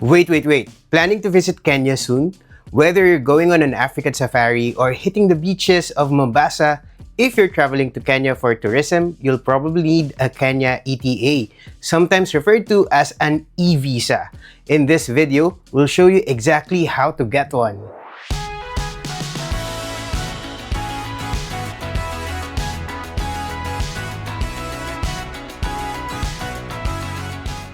Wait. Planning to visit Kenya soon? Whether you're going on an African safari or hitting the beaches of Mombasa, if you're traveling to Kenya for tourism, you'll probably need a Kenya ETA, sometimes referred to as an eVISA. In this video, we'll show you exactly how to get one.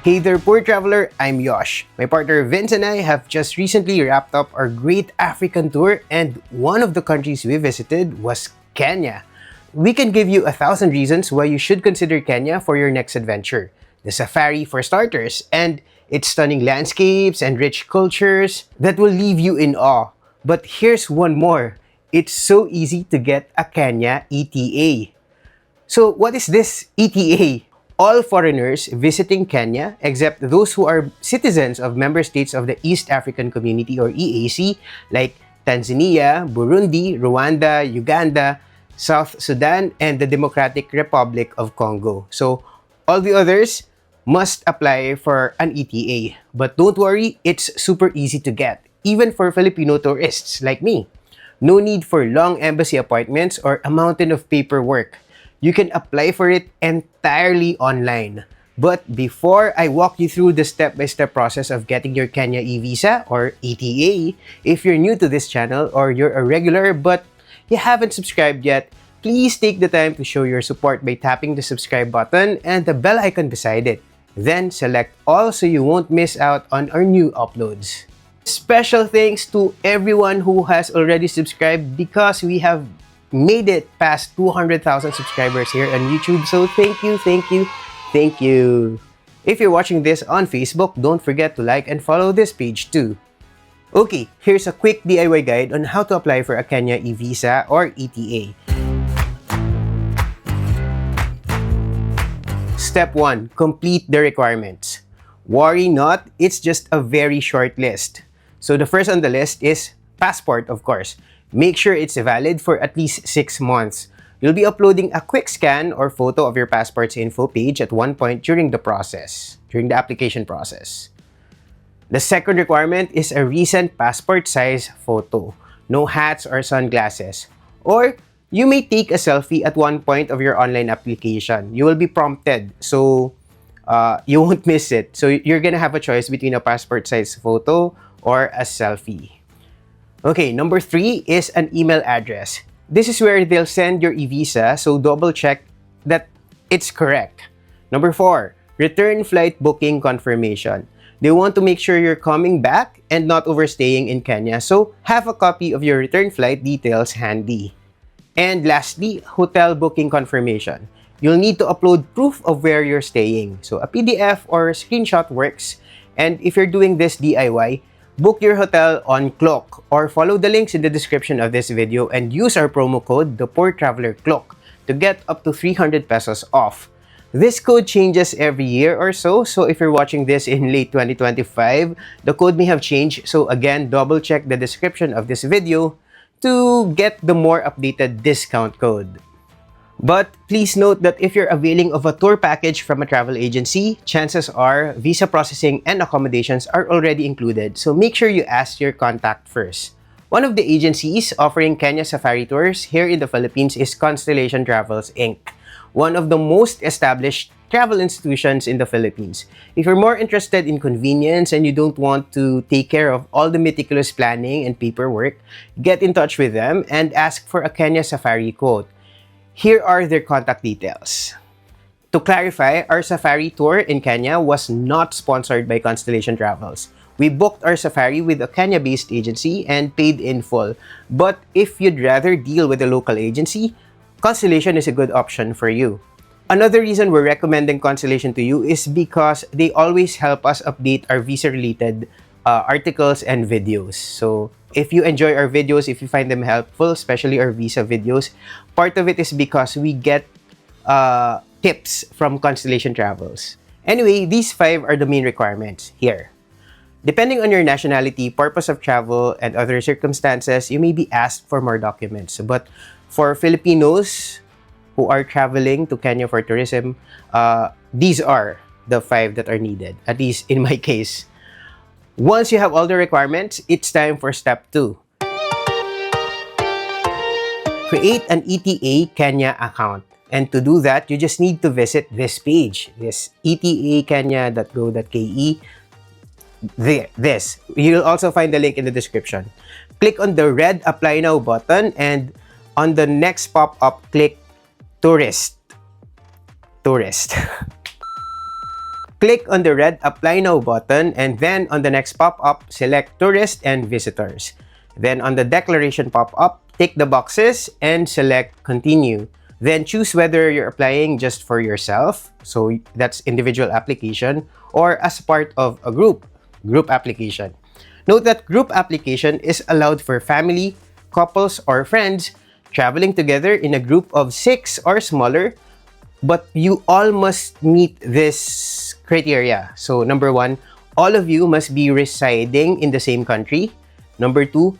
Hey there, poor traveler, I'm Yosh. My partner Vince and I have just recently wrapped up our great African tour, and one of the countries we visited was Kenya. We can give you 1,000 reasons why you should consider Kenya for your next adventure. The safari for starters, and its stunning landscapes and rich cultures that will leave you in awe. But here's one more. It's so easy to get a Kenya ETA. So what is this ETA? All foreigners visiting Kenya, except those who are citizens of member states of the East African Community or EAC, like Tanzania, Burundi, Rwanda, Uganda, South Sudan, and the Democratic Republic of Congo. So all the others must apply for an ETA. But don't worry, it's super easy to get, even for Filipino tourists like me. No need for long embassy appointments or a mountain of paperwork. You can apply for it entirely online. But before I walk you through the step-by-step process of getting your Kenya eVISA or ETA, if you're new to this channel or you're a regular but you haven't subscribed yet, please take the time to show your support by tapping the subscribe button and the bell icon beside it. Then select all so you won't miss out on our new uploads. Special thanks to everyone who has already subscribed because we have made it past 200,000 subscribers here on YouTube. So thank you. If you're watching this on Facebook, don't forget to like and follow this page too. Okay, here's a quick DIY guide on how to apply for a Kenya eVISA or ETA. Step 1. Complete the requirements. Worry not, it's just a very short list. So the first on the list is passport, of course. Make sure it's valid for at least 6 months. You'll be uploading a quick scan or photo of your passport's info page at one point during the application process. The second requirement is a recent passport size photo. No hats or sunglasses. Or you may take a selfie at one point of your online application. You will be prompted, so you won't miss it. So you're gonna have a choice between a passport size photo or a selfie. Okay, number 3 is an email address. This is where they'll send your eVISA, so double check that it's correct. Number 4, return flight booking confirmation. They want to make sure you're coming back and not overstaying in Kenya, so have a copy of your return flight details handy. And lastly, hotel booking confirmation. You'll need to upload proof of where you're staying. So a PDF or screenshot works. And if you're doing this DIY, book your hotel on Klook or follow the links in the description of this video and use our promo code, the Poor Traveler Klook, to get up to 300 pesos off. This code changes every year or so if you're watching this in late 2025, the code may have changed. So again, double check the description of this video to get the more updated discount code. But please note that if you're availing of a tour package from a travel agency, chances are visa processing and accommodations are already included. So make sure you ask your contact first. One of the agencies offering Kenya safari tours here in the Philippines is Constellation Travels Inc., one of the most established travel institutions in the Philippines. If you're more interested in convenience and you don't want to take care of all the meticulous planning and paperwork, get in touch with them and ask for a Kenya safari quote. Here are their contact details. To clarify, our safari tour in Kenya was not sponsored by Constellation Travels. We booked our safari with a Kenya-based agency and paid in full. But if you'd rather deal with a local agency, Constellation is a good option for you. Another reason we're recommending Constellation to you is because they always help us update our visa-related articles and videos. So if you enjoy our videos, if you find them helpful, especially our visa videos, part of it is because we get tips from Constellation Travels. Anyway, these 5 are the main requirements here. Depending on your nationality, purpose of travel, and other circumstances, you may be asked for more documents. But for Filipinos who are traveling to Kenya for tourism, these are the 5 that are needed, at least in my case. Once you have all the requirements, it's time for step 2. Create an ETA Kenya account. And to do that, you just need to visit this page, this etakenya.go.ke. This. You'll also find the link in the description. Click on the red Apply Now button, and on the next pop-up, click Tourist. Click on the red Apply Now button, and then on the next pop-up, select Tourist and Visitors. Then on the declaration pop-up, tick the boxes and select Continue. Then choose whether you're applying just for yourself, so that's individual application, or as part of a group application. Note that group application is allowed for family, couples, or friends traveling together in a group of 6 or smaller, but you all must meet this criteria. So number 1, all of you must be residing in the same country. Number 2,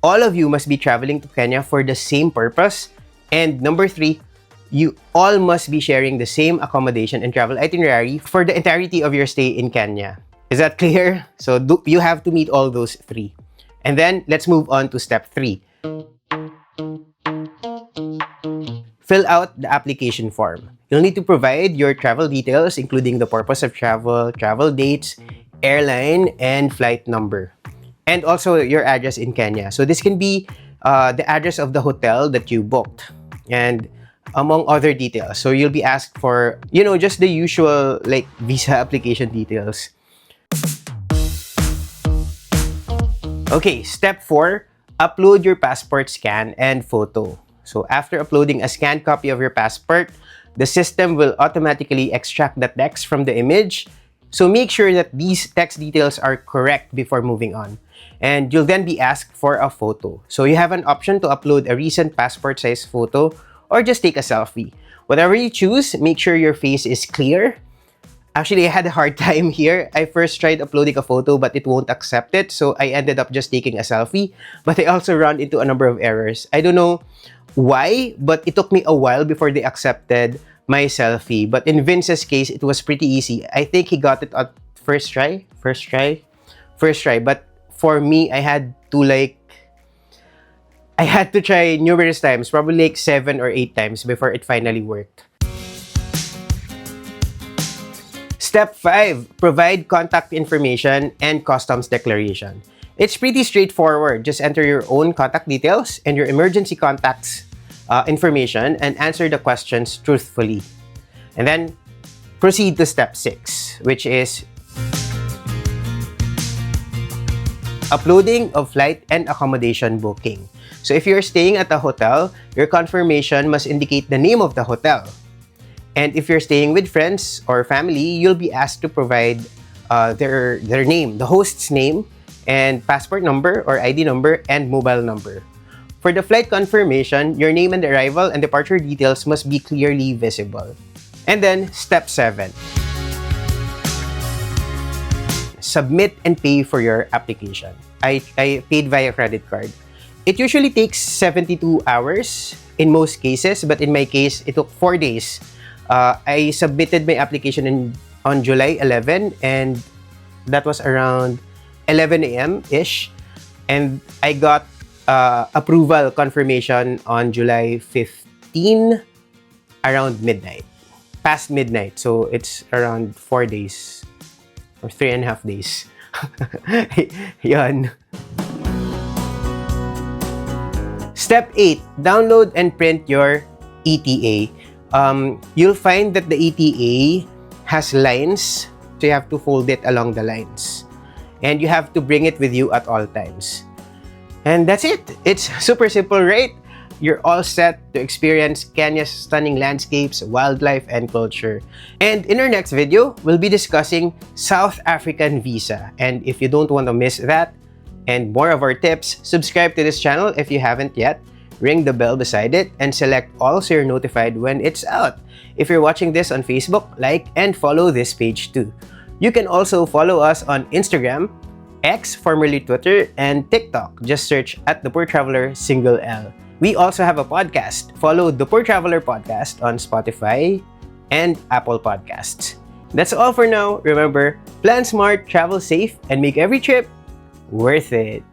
all of you must be traveling to Kenya for the same purpose. And number 3, you all must be sharing the same accommodation and travel itinerary for the entirety of your stay in Kenya. Is that clear? So you have to meet all those 3. And then let's move on to step 3. Fill out the application form. You'll need to provide your travel details, including the purpose of travel, travel dates, airline, and flight number. And also your address in Kenya. So this can be the address of the hotel that you booked, and among other details. So you'll be asked for, just the usual like visa application details. Okay, step 4, upload your passport scan and photo. So after uploading a scanned copy of your passport, the system will automatically extract the text from the image. So make sure that these text details are correct before moving on. And you'll then be asked for a photo. So you have an option to upload a recent passport size photo or just take a selfie. Whatever you choose, make sure your face is clear. Actually, I had a hard time here. I first tried uploading a photo, but it won't accept it. So I ended up just taking a selfie. But I also ran into a number of errors. I don't know why, but it took me a while before they accepted my selfie. But in Vince's case, it was pretty easy. I think he got it at first try. But for me, I had to try numerous times, probably like 7 or 8 times before it finally worked. Step 5, provide contact information and customs declaration. It's pretty straightforward. Just enter your own contact details and your emergency contacts information and answer the questions truthfully. And then proceed to step 6, which is uploading of flight and accommodation booking. So if you're staying at a hotel, your confirmation must indicate the name of the hotel. And if you're staying with friends or family, you'll be asked to provide their name, the host's name, and passport number or ID number and mobile number. For the flight confirmation, your name and arrival and departure details must be clearly visible. And then step 7. Submit and pay for your application. I paid via credit card. It usually takes 72 hours in most cases, but in my case, it took 4 days. I submitted my application on July 11, and that was around 11 a.m.-ish. And I got approval confirmation on July 15 around midnight. Past midnight. So it's around 4 days or 3.5 days. Yan. Step 8, download and print your ETA. You'll find that the ETA has lines, so you have to fold it along the lines. And you have to bring it with you at all times. And that's it. It's super simple, right? You're all set to experience Kenya's stunning landscapes, wildlife, and culture. And in our next video, we'll be discussing South African visa. And if you don't want to miss that and more of our tips, subscribe to this channel if you haven't yet. Ring the bell beside it and select all so you're notified when it's out. If you're watching this on Facebook, like and follow this page too. You can also follow us on Instagram, X, formerly Twitter, and TikTok. Just search at The Poor Traveler, single L. We also have a podcast. Follow The Poor Traveler Podcast on Spotify and Apple Podcasts. That's all for now. Remember, plan smart, travel safe, and make every trip worth it.